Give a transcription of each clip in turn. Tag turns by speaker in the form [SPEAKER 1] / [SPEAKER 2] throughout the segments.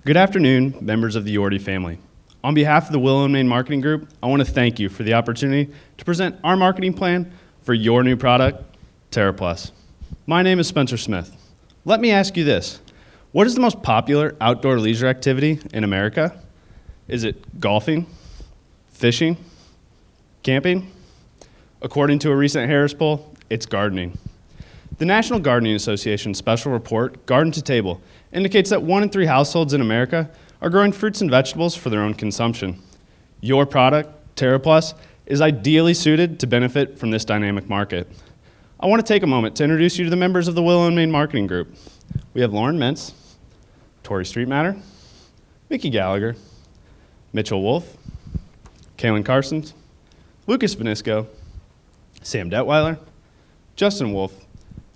[SPEAKER 1] Good afternoon, members of the Yorty family. On behalf of the Willow & Main Marketing Group, I want to thank you for the opportunity to present our marketing plan for your new product, TerraPlus. My name is Spencer Smith. Let me ask you this. What is the most popular outdoor leisure activity in America? Is it golfing, fishing, camping? According to a recent Harris poll, it's gardening. The National Gardening Association special report, Garden to Table, indicates that 1 in 3 households in America are growing fruits and vegetables for their own consumption. Your product, TerraPlus, is ideally suited to benefit from this dynamic market. I want to take a moment to introduce you to the members of the Willow & Main Marketing Group. We have Lauren Mintz, Tori Streetmatter, Mickey Gallagher, Mitchell Wolf, Kaylin Carsons, Lucas Vanisco, Sam Detweiler, Justin Wolf,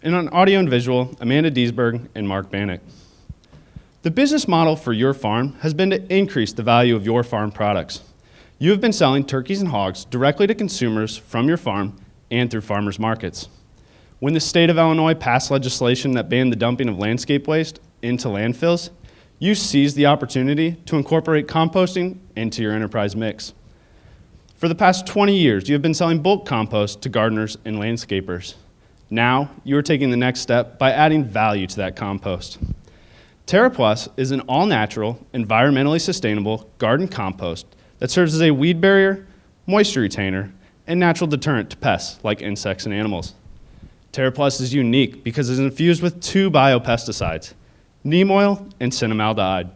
[SPEAKER 1] and on audio and visual, Amanda Diesberg and Mark Bannock. The business model for your farm has been to increase the value of your farm products. You have been selling turkeys and hogs directly to consumers from your farm and through farmers markets. When the state of Illinois passed legislation that banned the dumping of landscape waste into landfills, you seized the opportunity to incorporate composting into your enterprise mix. For the past 20 years, you have been selling bulk compost to gardeners and landscapers. Now, you are taking the next step by adding value to that compost. TerraPlus is an all-natural, environmentally sustainable garden compost that serves as a weed barrier, moisture retainer, and natural deterrent to pests like insects and animals. TerraPlus is unique because it is infused with 2 biopesticides, neem oil and cinnamaldehyde.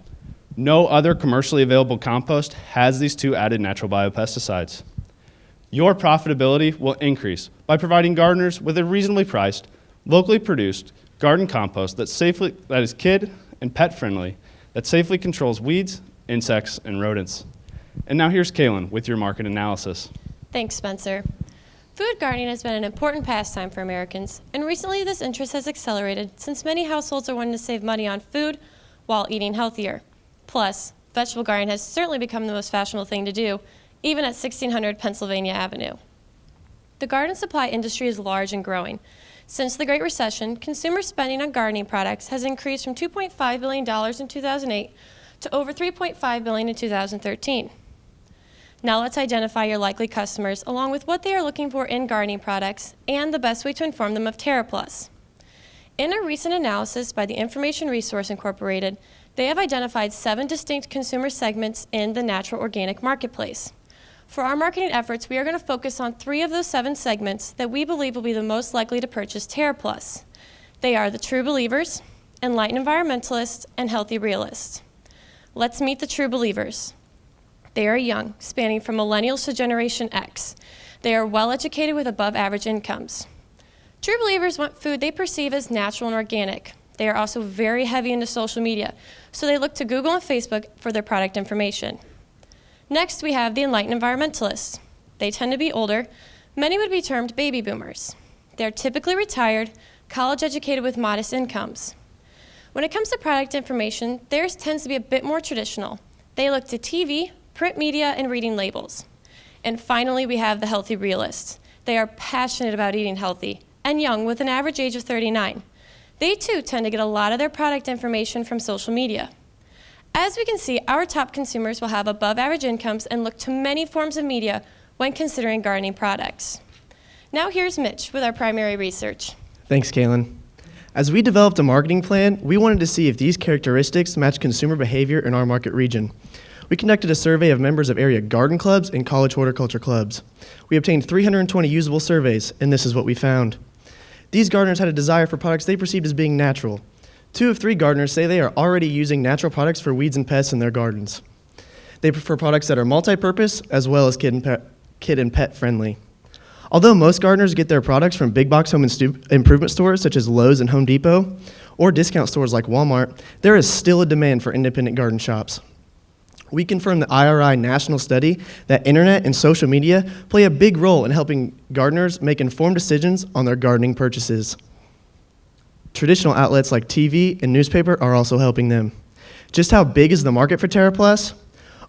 [SPEAKER 1] No other commercially available compost has these 2 added natural biopesticides. Your profitability will increase by providing gardeners with a reasonably priced, locally produced garden compost that is kid and pet friendly, that safely controls weeds, insects, and rodents. And now here's Kaylin with your market analysis.
[SPEAKER 2] Thanks, Spencer. Food gardening has been an important pastime for Americans, and recently this interest has accelerated since many households are wanting to save money on food while eating healthier. Plus, vegetable gardening has certainly become the most fashionable thing to do, even at 1600 Pennsylvania Avenue. The garden supply industry is large and growing. Since the Great Recession, consumer spending on gardening products has increased from $2.5 billion in 2008 to over $3.5 billion in 2013. Now let's identify your likely customers along with what they are looking for in gardening products and the best way to inform them of TerraPlus. In a recent analysis by the Information Resource Incorporated, they have identified 7 distinct consumer segments in the natural organic marketplace. For our marketing efforts, we are going to focus on 3 of those 7 segments that we believe will be the most likely to purchase TerraPlus. They are the true believers, enlightened environmentalists, and healthy realists. Let's meet the true believers. They are young, spanning from millennials to Generation X. They are well educated with above average incomes. True believers want food they perceive as natural and organic. They are also very heavy into social media, so they look to Google and Facebook for their product information. Next, we have the enlightened environmentalists. They tend to be older. Many would be termed baby boomers. They're typically retired, college educated with modest incomes. When it comes to product information, theirs tends to be a bit more traditional. They look to TV, print media, and reading labels. And finally, we have the healthy realists. They are passionate about eating healthy and young with an average age of 39. They too tend to get a lot of their product information from social media. As we can see, our top consumers will have above average incomes and look to many forms of media when considering gardening products. Now here's Mitch with our primary research.
[SPEAKER 3] Thanks, Kaylin. As we developed a marketing plan, we wanted to see if these characteristics match consumer behavior in our market region. We conducted a survey of members of area garden clubs and college horticulture clubs. We obtained 320 usable surveys, and this is what we found. These gardeners had a desire for products they perceived as being natural. 2 of 3 gardeners say they are already using natural products for weeds and pests in their gardens. They prefer products that are multi-purpose as well as kid and pet friendly. Although most gardeners get their products from big box home improvement stores such as Lowe's and Home Depot, or discount stores like Walmart, there is still a demand for independent garden shops. We confirmed the IRI national study that internet and social media play a big role in helping gardeners make informed decisions on their gardening purchases. Traditional outlets like TV and newspaper are also helping them. Just how big is the market for TerraPlus?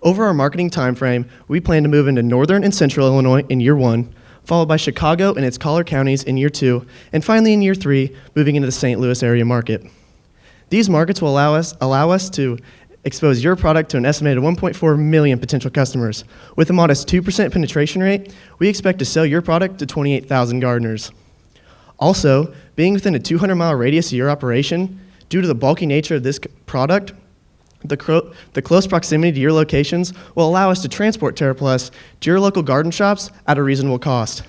[SPEAKER 3] Over our marketing timeframe, we plan to move into northern and central Illinois in year 1, followed by Chicago and its collar counties in year 2, and finally in year 3, moving into the St. Louis area market. These markets will allow us to expose your product to an estimated 1.4 million potential customers. With a modest 2% penetration rate, we expect to sell your product to 28,000 gardeners. Also, being within a 200-mile radius of your operation, due to the bulky nature of this product, the close proximity to your locations will allow us to transport TerraPlus to your local garden shops at a reasonable cost.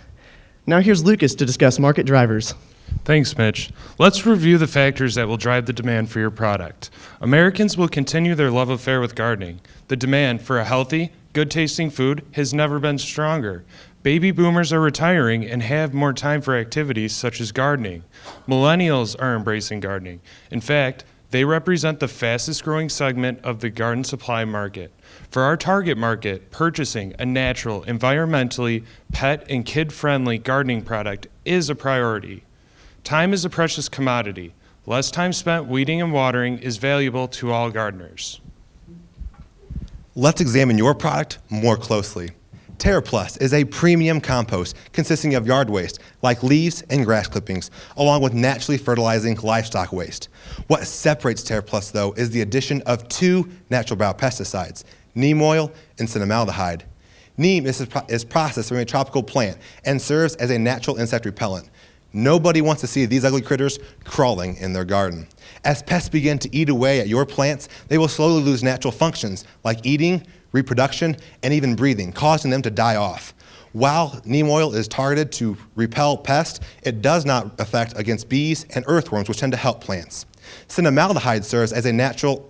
[SPEAKER 3] Now here's Lucas to discuss market drivers.
[SPEAKER 4] Thanks, Mitch. Let's review the factors that will drive the demand for your product. Americans will continue their love affair with gardening. The demand for a healthy, good-tasting food has never been stronger. Baby boomers are retiring and have more time for activities such as gardening. Millennials are embracing gardening. In fact, they represent the fastest growing segment of the garden supply market. For our target market, purchasing a natural, environmentally, pet and kid-friendly gardening product is a priority. Time is a precious commodity. Less time spent weeding and watering is valuable to all gardeners.
[SPEAKER 5] Let's examine your product more closely. TerraPlus is a premium compost consisting of yard waste like leaves and grass clippings, along with naturally fertilizing livestock waste. What separates TerraPlus, though, is the addition of 2 natural biopesticides, neem oil and cinnamaldehyde. Neem is processed from a tropical plant and serves as a natural insect repellent. Nobody wants to see these ugly critters crawling in their garden. As pests begin to eat away at your plants, they will slowly lose natural functions like eating, reproduction, and even breathing, causing them to die off. While neem oil is targeted to repel pests, it does not affect against bees and earthworms, which tend to help plants. Cinnamaldehyde serves as a natural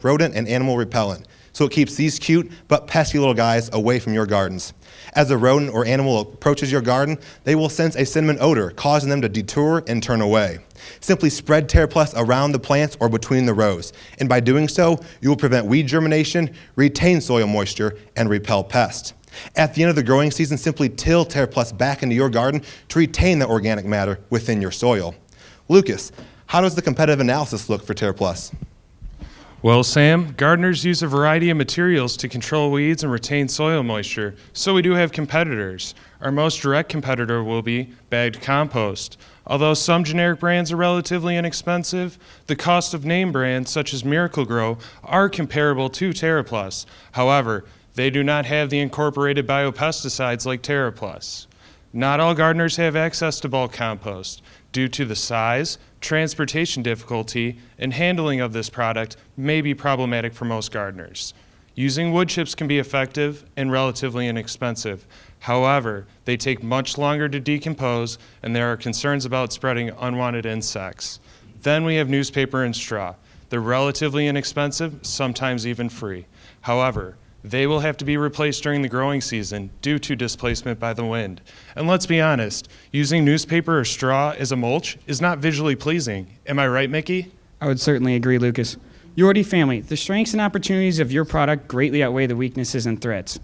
[SPEAKER 5] rodent and animal repellent, so it keeps these cute but pesky little guys away from your gardens. As a rodent or animal approaches your garden, they will sense a cinnamon odor, causing them to detour and turn away. Simply spread TerraPlus around the plants or between the rows, and by doing so, you will prevent weed germination, retain soil moisture, and repel pests. At the end of the growing season, simply till TerraPlus back into your garden to retain the organic matter within your soil. Lucas, how does the competitive analysis look for TerraPlus?
[SPEAKER 4] Well, Sam, gardeners use a variety of materials to control weeds and retain soil moisture, so we do have competitors. Our most direct competitor will be bagged compost. Although some generic brands are relatively inexpensive, the cost of name brands such as Miracle-Gro are comparable to TerraPlus. However, they do not have the incorporated biopesticides like TerraPlus. Not all gardeners have access to bulk compost. Due to the size, transportation difficulty, and handling of this product may be problematic for most gardeners. Using wood chips can be effective and relatively inexpensive. However, they take much longer to decompose, and there are concerns about spreading unwanted insects. Then we have newspaper and straw. They're relatively inexpensive, sometimes even free. However, they will have to be replaced during the growing season due to displacement by the wind. And let's be honest, using newspaper or straw as a mulch is not visually pleasing. Am I right, Mickey?
[SPEAKER 6] I would certainly agree, Lucas. Yordi family, the strengths and opportunities of your product greatly outweigh the weaknesses and threats.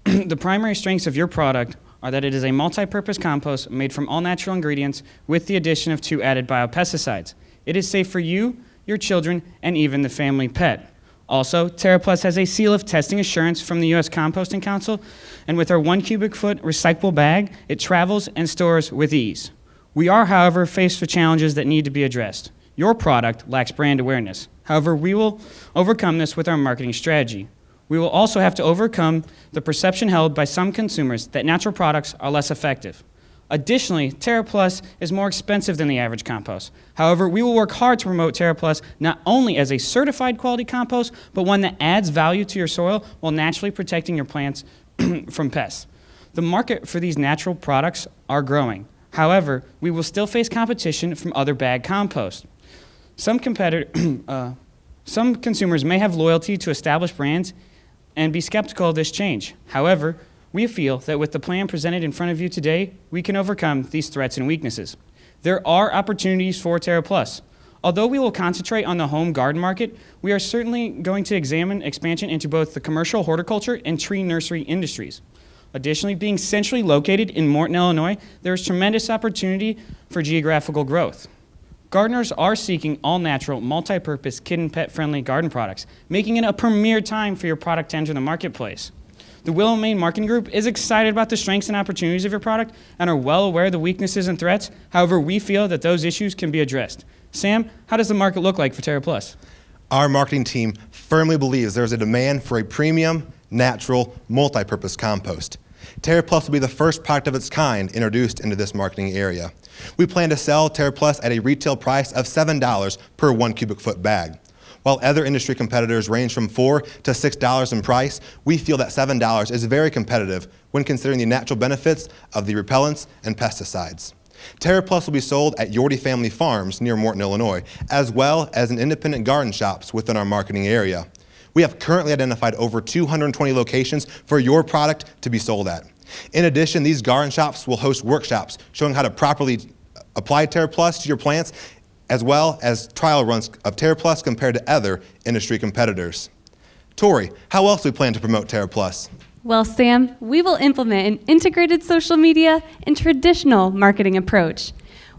[SPEAKER 6] The primary strengths of your product are that it is a multi-purpose compost made from all natural ingredients with the addition of 2 added biopesticides. It is safe for you, your children, and even the family pet. Also, TerraPlus has a seal of testing assurance from the U.S. Composting Council, and with our 1 cubic foot recyclable bag, it travels and stores with ease. We are, however, faced with challenges that need to be addressed. Your product lacks brand awareness. However, we will overcome this with our marketing strategy. We will also have to overcome the perception held by some consumers that natural products are less effective. Additionally, TerraPlus is more expensive than the average compost. However, we will work hard to promote TerraPlus not only as a certified quality compost, but one that adds value to your soil while naturally protecting your plants from pests. The market for these natural products are growing. However, we will still face competition from other bagged compost. Some consumers may have loyalty to established brands and be skeptical of this change. However, we feel that with the plan presented in front of you today, we can overcome these threats and weaknesses. There are opportunities for TerraPlus. Although we will concentrate on the home garden market, we are certainly going to examine expansion into both the commercial horticulture and tree nursery industries. Additionally, being centrally located in Morton, Illinois, there is tremendous opportunity for geographical growth. Gardeners are seeking all-natural, multi-purpose, kid and pet-friendly garden products, making it a premier time for your product to enter the marketplace. The Willow Maine Marketing Group is excited about the strengths and opportunities of your product and are well aware of the weaknesses and threats. However, we feel that those issues can be addressed. Sam, how does the market look like for TerraPlus?
[SPEAKER 5] Our marketing team firmly believes there is a demand for a premium, natural, multi-purpose compost. TerraPlus will be the first product of its kind introduced into this marketing area. We plan to sell TerraPlus at a retail price of $7 per 1 cubic foot bag. While other industry competitors range from $4 to $6 in price, we feel that $7 is very competitive when considering the natural benefits of the repellents and pesticides. TerraPlus will be sold at Yorty Family Farms near Morton, Illinois, as well as in independent garden shops within our marketing area. We have currently identified over 220 locations for your product to be sold at. In addition, these garden shops will host workshops showing how to properly apply TerraPlus to your plants, as well as trial runs of TerraPlus compared to other industry competitors. Tori, how else do we plan to promote TerraPlus?
[SPEAKER 7] Well, Sam, we will implement an integrated social media and traditional marketing approach.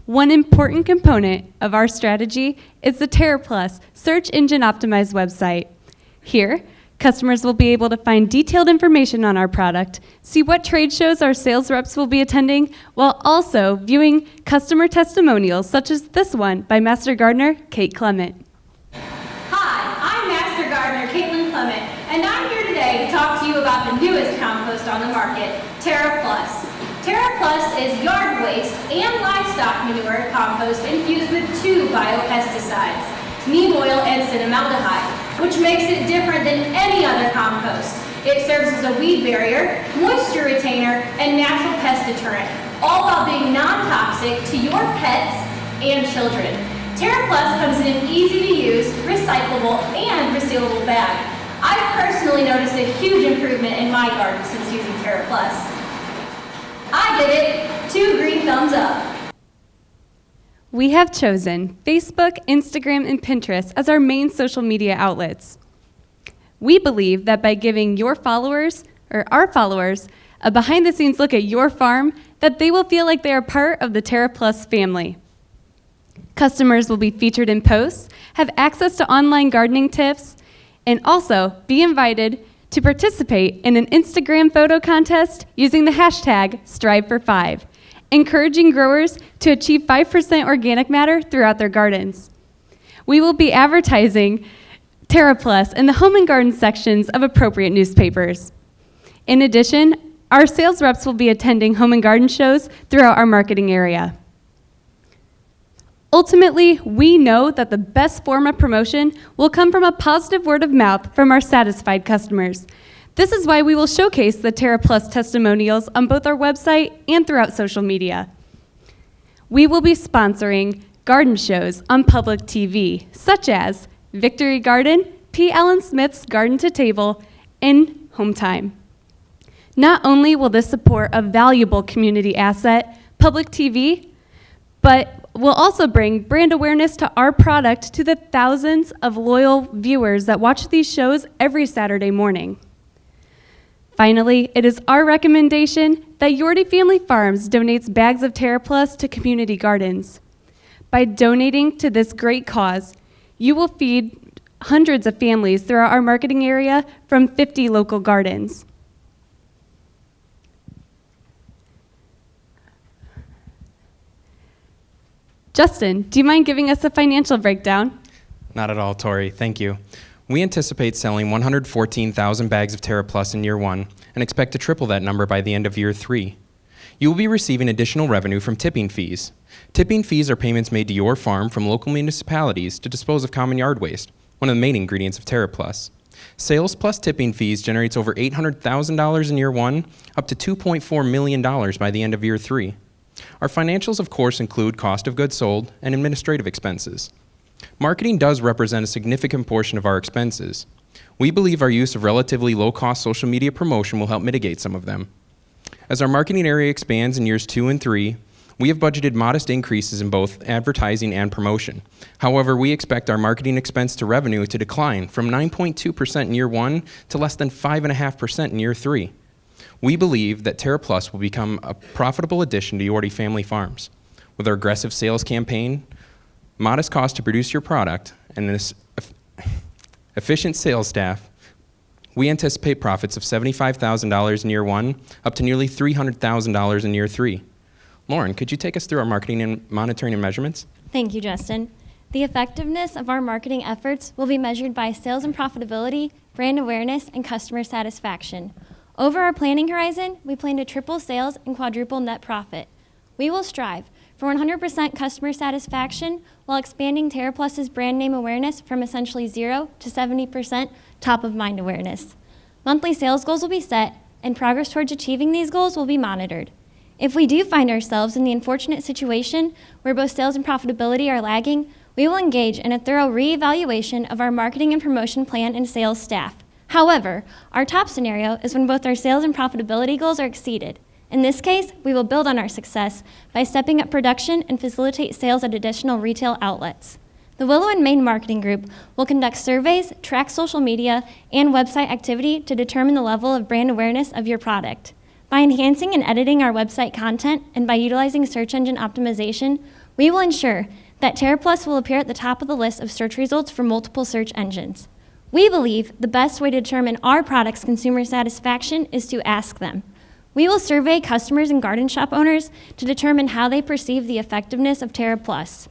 [SPEAKER 7] One important component of our strategy is the TerraPlus search engine optimized website. Here, customers will be able to find detailed information on our product, see what trade shows our sales reps will be attending, while also viewing customer testimonials such as this one by Master Gardener Kate Clement.
[SPEAKER 8] Hi, I'm Master Gardener Caitlin Clement, and I'm here today to talk to you about the newest compost on the market, TerraPlus. TerraPlus is yard waste and livestock manure compost infused with 2 biopesticides, neem oil and cinnamaldehyde, which makes it different than any other compost. It serves as a weed barrier, moisture retainer, and natural pest deterrent, all while being non-toxic to your pets and children. TerraPlus comes in an easy-to-use, recyclable, and resealable bag. I've personally noticed a huge improvement in my garden since using TerraPlus. I give it 2 green thumbs up.
[SPEAKER 7] We have chosen Facebook, Instagram, and Pinterest as our main social media outlets. We believe that by giving your followers, or our followers, a behind-the-scenes look at your farm, that they will feel like they are part of the TerraPlus family. Customers will be featured in posts, have access to online gardening tips, and also be invited to participate in an Instagram photo contest using the hashtag #StriveFor5. Encouraging growers to achieve 5% organic matter throughout their gardens. We will be advertising TerraPlus in the home and garden sections of appropriate newspapers. In addition, our sales reps will be attending home and garden shows throughout our marketing area. Ultimately, we know that the best form of promotion will come from a positive word of mouth from our satisfied customers. This is why we will showcase the TerraPlus testimonials on both our website and throughout social media. We will be sponsoring garden shows on public TV, such as Victory Garden, P. Allen Smith's Garden to Table, and Home Time. Not only will this support a valuable community asset, public TV, but will also bring brand awareness to our product to the thousands of loyal viewers that watch these shows every Saturday morning. Finally, it is our recommendation that Yorty Family Farms donates bags of TerraPlus to community gardens. By donating to this great cause, you will feed hundreds of families throughout our marketing area from 50 local gardens. Justin, do you mind giving us a financial breakdown?
[SPEAKER 9] Not at all, Tori. Thank you. We anticipate selling 114,000 bags of TerraPlus in year 1 and expect to triple that number by the end of year 3. You will be receiving additional revenue from tipping fees. Tipping fees are payments made to your farm from local municipalities to dispose of common yard waste, one of the main ingredients of TerraPlus. Sales plus tipping fees generates over $800,000 in year 1, up to $2.4 million by the end of year 3. Our financials, of course, include cost of goods sold and administrative expenses. Marketing does represent a significant portion of our expenses. We believe our use of relatively low-cost social media promotion will help mitigate some of them. As our marketing area expands in years 2 and 3, we have budgeted modest increases in both advertising and promotion. However, we expect our marketing expense to revenue to decline from 9.2% in year 1 to less than 5.5% in year 3. We believe that TerraPlus will become a profitable addition to Yorty Family Farms. With our aggressive sales campaign, modest cost to produce your product, and an efficient sales staff, we anticipate profits of $75,000 in year 1, up to nearly $300,000 in year 3. Lauren, could you take us through our marketing and monitoring and measurements?
[SPEAKER 10] Thank you, Justin. The effectiveness of our marketing efforts will be measured by sales and profitability, brand awareness, and customer satisfaction. Over our planning horizon, we plan to triple sales and quadruple net profit. We will strive for 100% customer satisfaction while expanding TerraPlus's brand name awareness from essentially 0 to 70% top of mind awareness. Monthly sales goals will be set, and progress towards achieving these goals will be monitored. If we do find ourselves in the unfortunate situation where both sales and profitability are lagging, we will engage in a thorough reevaluation of our marketing and promotion plan and sales staff. However, our top scenario is when both our sales and profitability goals are exceeded. In this case, we will build on our success by stepping up production and facilitate sales at additional retail outlets. The Willow and Main Marketing Group will conduct surveys, track social media, and website activity to determine the level of brand awareness of your product. By enhancing and editing our website content and by utilizing search engine optimization, we will ensure that TerraPlus will appear at the top of the list of search results for multiple search engines. We believe the best way to determine our product's consumer satisfaction is to ask them. We will survey customers and garden shop owners to determine how they perceive the effectiveness of TerraPlus.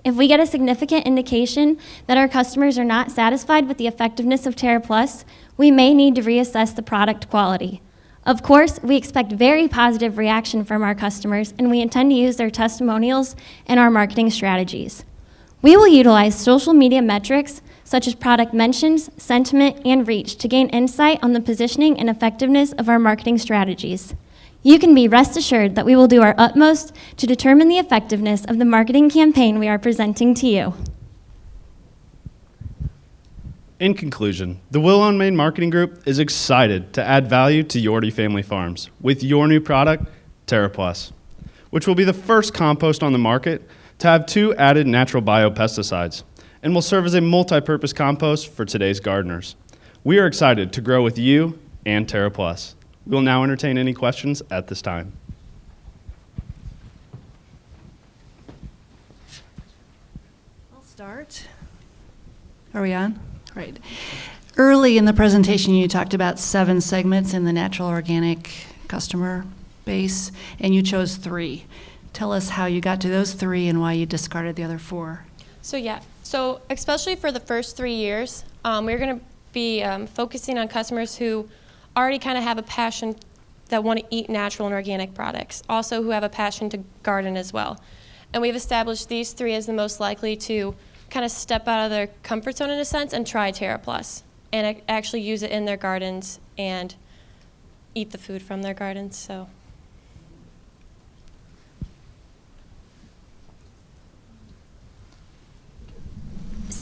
[SPEAKER 10] If we get a significant indication that our customers are not satisfied with the effectiveness of TerraPlus, we may need to reassess the product quality. Of course, we expect very positive reaction from our customers, and we intend to use their testimonials in our marketing strategies. We will utilize social media metrics such as product mentions, sentiment, and reach to gain insight on the positioning and effectiveness of our marketing strategies. You can be rest assured that we will do our utmost to determine the effectiveness of the marketing campaign we are presenting to you.
[SPEAKER 1] In conclusion, the Willow and Main Marketing Group is excited to add value to Yorty Family Farms with your new product, TerraPlus, which will be the first compost on the market to have 2 added natural biopesticides and will serve as a multi-purpose compost for today's gardeners. We are excited to grow with you and TerraPlus. We will now entertain any questions at this time.
[SPEAKER 11] I'll start. Are we on? Right. Early in the presentation, you talked about 7 segments in the natural organic customer base, and you chose 3. Tell us how you got to those 3 and why you discarded the other 4.
[SPEAKER 2] So especially for the first 3 years, we're going to be focusing on customers who already kind of have a passion that want to eat natural and organic products, also who have a passion to garden as well. And we've established these 3 as the most likely to kind of step out of their comfort zone in a sense and try TerraPlus and actually use it in their gardens and eat the food from their gardens.
[SPEAKER 12] So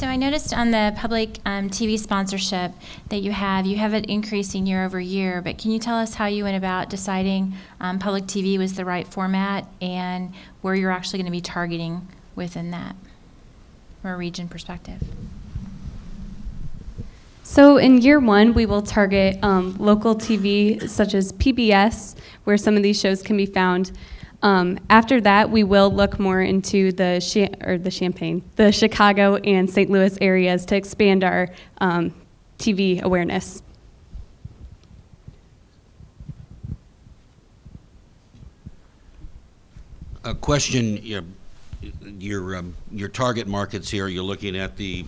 [SPEAKER 12] I noticed on the public TV sponsorship that you have it increasing year over year, but can you tell us how you went about deciding public TV was the right format and where you're actually going to be targeting within that from a region perspective?
[SPEAKER 7] So in year 1, we will target local TV such as PBS, where some of these shows can be found. After that, we will look more into the Chicago and St. Louis areas to expand our TV awareness.
[SPEAKER 13] A question, your target markets here, you're looking at the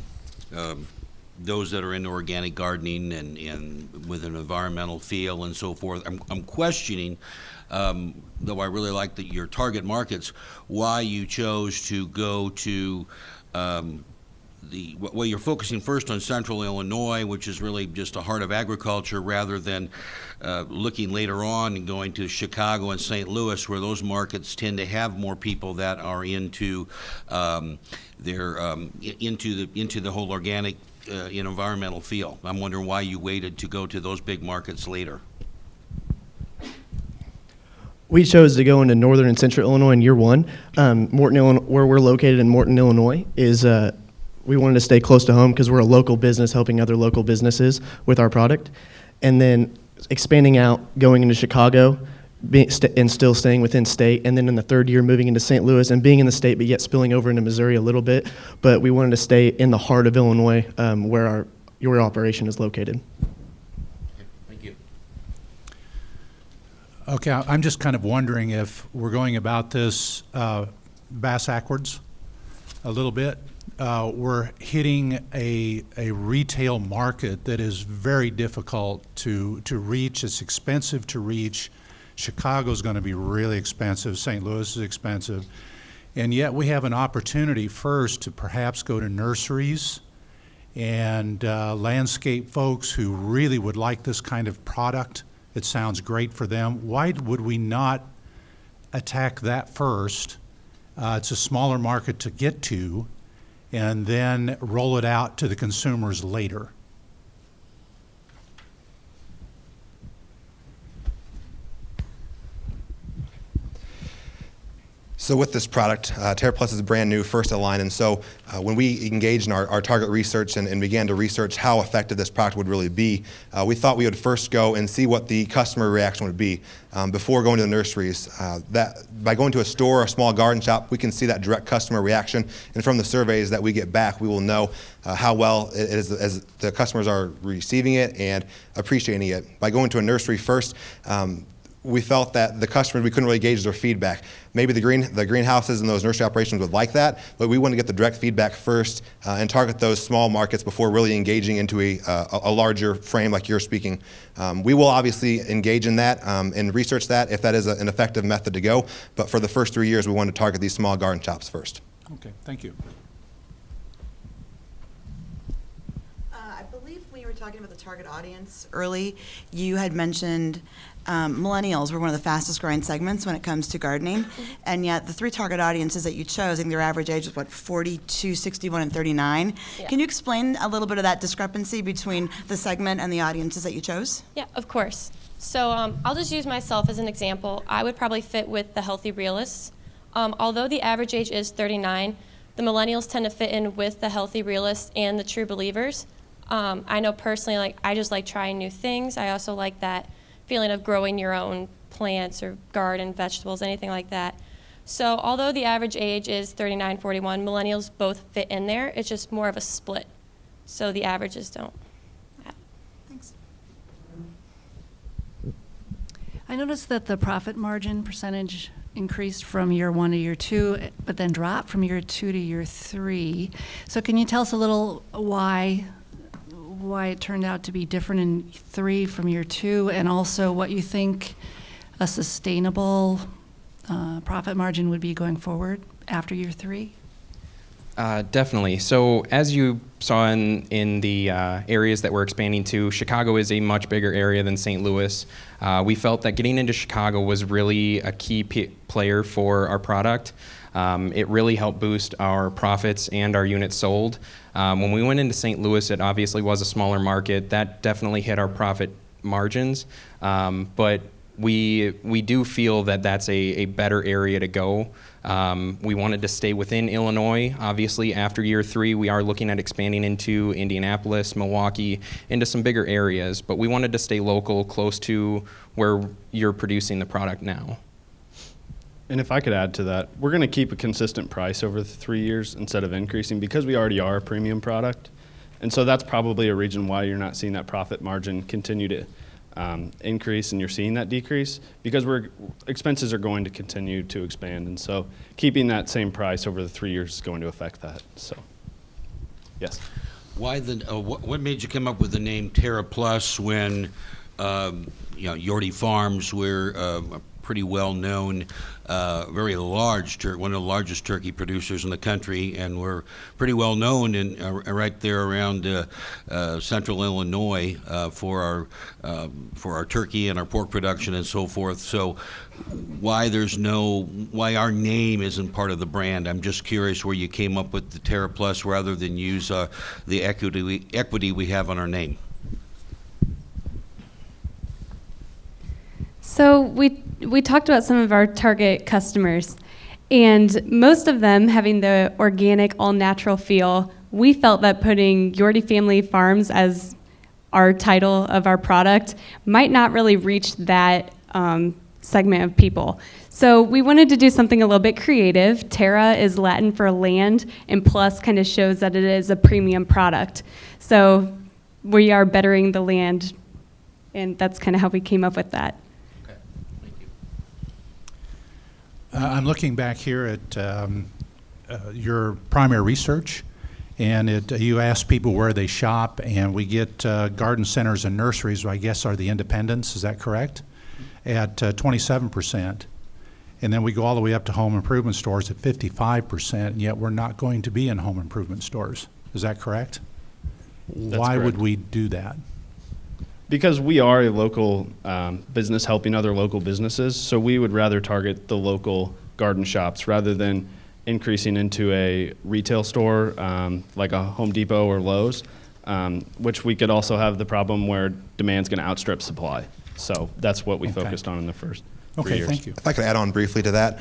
[SPEAKER 13] those that are into organic gardening and with an environmental feel and so forth. I'm questioning, though I really like your target markets, why you chose to go to you're focusing first on central Illinois, which is really just a heart of agriculture, rather than looking later on and going to Chicago and St. Louis, where those markets tend to have more people that are into into the whole organic environmental feel. I'm wondering why you waited to go to those big markets later.
[SPEAKER 3] We chose to go into northern and central Illinois in year 1. Morton, Illinois, where we're located in Morton, Illinois, is we wanted to stay close to home because we're a local business helping other local businesses with our product. And then expanding out, going into Chicago, and still staying within state. And then in the 3rd year, moving into St. Louis and being in the state, but yet spilling over into Missouri a little bit. But we wanted to stay in the heart of Illinois, where your operation is located.
[SPEAKER 13] Thank you.
[SPEAKER 14] Okay, I'm just kind of wondering if we're going about this bass backwards. a little bit. We're hitting a retail market that is very difficult to reach. It's expensive to reach. Chicago's going to be really expensive. St. Louis is expensive. And yet we have an opportunity first to perhaps go to nurseries and landscape folks who really would like this kind of product. It sounds great for them. Why would we not attack that first? It's a smaller market to get to, and then roll it out to the consumers later.
[SPEAKER 5] So with this product, TerraPlus is brand new, first of line, and so when we engaged in our target research and began to research how effective this product would really be, we thought we would first go and see what the customer reaction would be before going to the nurseries. By going to a store or a small garden shop, we can see that direct customer reaction, and from the surveys that we get back, we will know how well it is as the customers are receiving it and appreciating it. By going to a nursery first, we felt that the customers, we couldn't really gauge their feedback. Maybe the greenhouses and those nursery operations would like that, but we wanted to get the direct feedback first and target those small markets before really engaging into a larger frame like you're speaking. We will obviously engage in that and research that if that is an effective method to go, but for the first 3 years, we want to target these small garden shops first.
[SPEAKER 14] Okay, thank you.
[SPEAKER 15] I believe when you were talking about the target audience early, you had mentioned millennials were one of the fastest growing segments when it comes to gardening, and yet the 3 target audiences that you chose, I think their average age was 42, 61, and 39.
[SPEAKER 2] Yeah.
[SPEAKER 15] Can you explain a little bit of that discrepancy between the segment and the audiences that you chose?
[SPEAKER 2] Yeah, of course. So I'll just use myself as an example. I would probably fit with the healthy realists. Although the average age is 39, the millennials tend to fit in with the healthy realists and the true believers. I know personally, I just like trying new things. I also like that feeling of growing your own plants or garden, vegetables, anything like that. So although the average age is 39, 41, millennials both fit in there. It's just more of a split. So the averages don't.
[SPEAKER 15] Thanks.
[SPEAKER 11] I noticed that the profit margin percentage increased from year 1 to year 2, but then dropped from year 2 to year 3. So can you tell us a little why it turned out to be different in 3 from year 2, and also what you think a sustainable profit margin would be going forward after year 3?
[SPEAKER 9] Definitely. So as you saw in the areas that we're expanding to, Chicago is a much bigger area than St. Louis. We felt that getting into Chicago was really a key player for our product. It really helped boost our profits and our units sold. When we went into St. Louis, it obviously was a smaller market. That definitely hit our profit margins. But we do feel that that's a better area to go. We wanted to stay within Illinois. Obviously, after year 3, we are looking at expanding into Indianapolis, Milwaukee, into some bigger areas. But we wanted to stay local, close to where you're producing the product now.
[SPEAKER 1] And if I could add to that, we're going to keep a consistent price over the 3 years instead of increasing because we already are a premium product. And so that's probably a reason why you're not seeing that profit margin continue to increase and you're seeing that decrease, because expenses are going to continue to expand. And so keeping that same price over the 3 years is going to affect that. So, yes.
[SPEAKER 13] Why what made you come up with the name TerraPlus when Yorty Farms were pretty well known, very large, one of the largest turkey producers in the country, and we're pretty well known in right there around central Illinois for our turkey and our pork production and so forth. So why our name isn't part of the brand? I'm just curious where you came up with the TerraPlus rather than use the equity we have on our name.
[SPEAKER 7] So we talked about some of our target customers, and most of them having the organic, all-natural feel. We felt that putting Yorty Family Farms as our title of our product might not really reach that segment of people. So we wanted to do something a little bit creative. Terra is Latin for land, and plus kind of shows that it is a premium product. So we are bettering the land, and that's kind of how we came up with that.
[SPEAKER 14] I'm looking back here at your primary research, and you ask people where they shop, and we get garden centers and nurseries, I guess, are the independents. Is that correct? At 27%. And then we go all the way up to home improvement stores at 55%, and yet we're not going to be in home improvement stores. Is that correct? Why would we do that?
[SPEAKER 1] Because we are a local business helping other local businesses, so we would rather target the local garden shops rather than increasing into a retail store like a Home Depot or Lowe's, which we could also have the problem where demand's going to outstrip supply. So that's what we focused on in the first 3 years.
[SPEAKER 14] Thank you.
[SPEAKER 5] If I could add on briefly to that,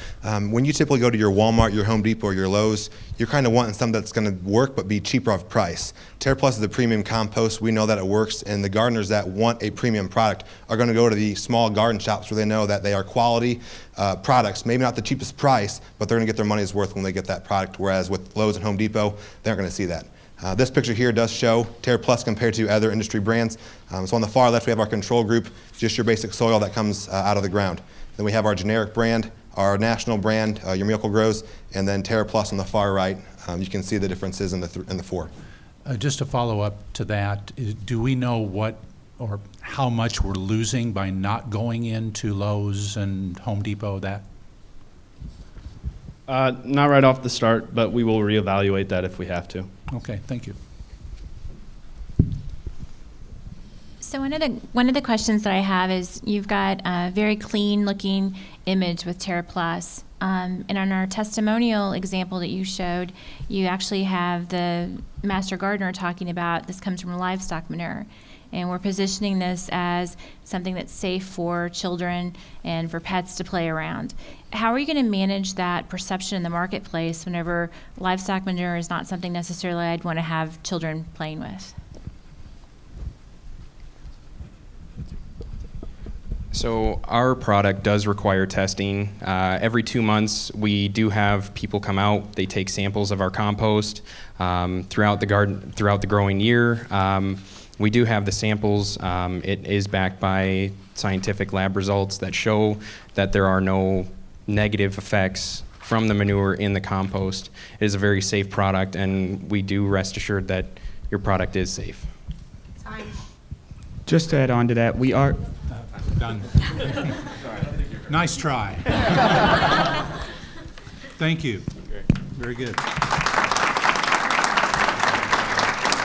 [SPEAKER 5] when you typically go to your Walmart, your Home Depot, or your Lowe's, you're kind of wanting something that's going to work but be cheaper of price. TerraPlus is a premium compost. We know that it works, and the gardeners that want a premium product are going to go to the small garden shops where they know that they are quality products, maybe not the cheapest price, but they're going to get their money's worth when they get that product, whereas with Lowe's and Home Depot, they aren't going to see that. This picture here does show TerraPlus compared to other industry brands. So on the far left, we have our control group, just your basic soil that comes out of the ground. Then we have our generic brand, our national brand, your Miracle-Grows, and then TerraPlus on the far right. You can see the differences in the four.
[SPEAKER 14] Just to follow up to that, do we know what or how much we're losing by not going into Lowe's and Home Depot?
[SPEAKER 1] Not right off the start, but we will reevaluate that if we have to.
[SPEAKER 14] Okay, thank you.
[SPEAKER 12] So one of the questions that I have is you've got a very clean looking image with TerraPlus. And on our testimonial example that you showed, you actually have the master gardener talking about this comes from livestock manure. And we're positioning this as something that's safe for children and for pets to play around. How are you going to manage that perception in the marketplace whenever livestock manure is not something necessarily I'd want to have children playing with?
[SPEAKER 9] So our product does require testing. Every 2 months, we do have people come out. They take samples of our compost throughout the garden, throughout the growing year. We do have the samples. It is backed by scientific lab results that show that there are no negative effects from the manure in the compost. It is a very safe product, and we do rest assured that your product is safe.
[SPEAKER 6] Just to add on to that, we are...
[SPEAKER 14] Done. Nice try. Thank you. Very good.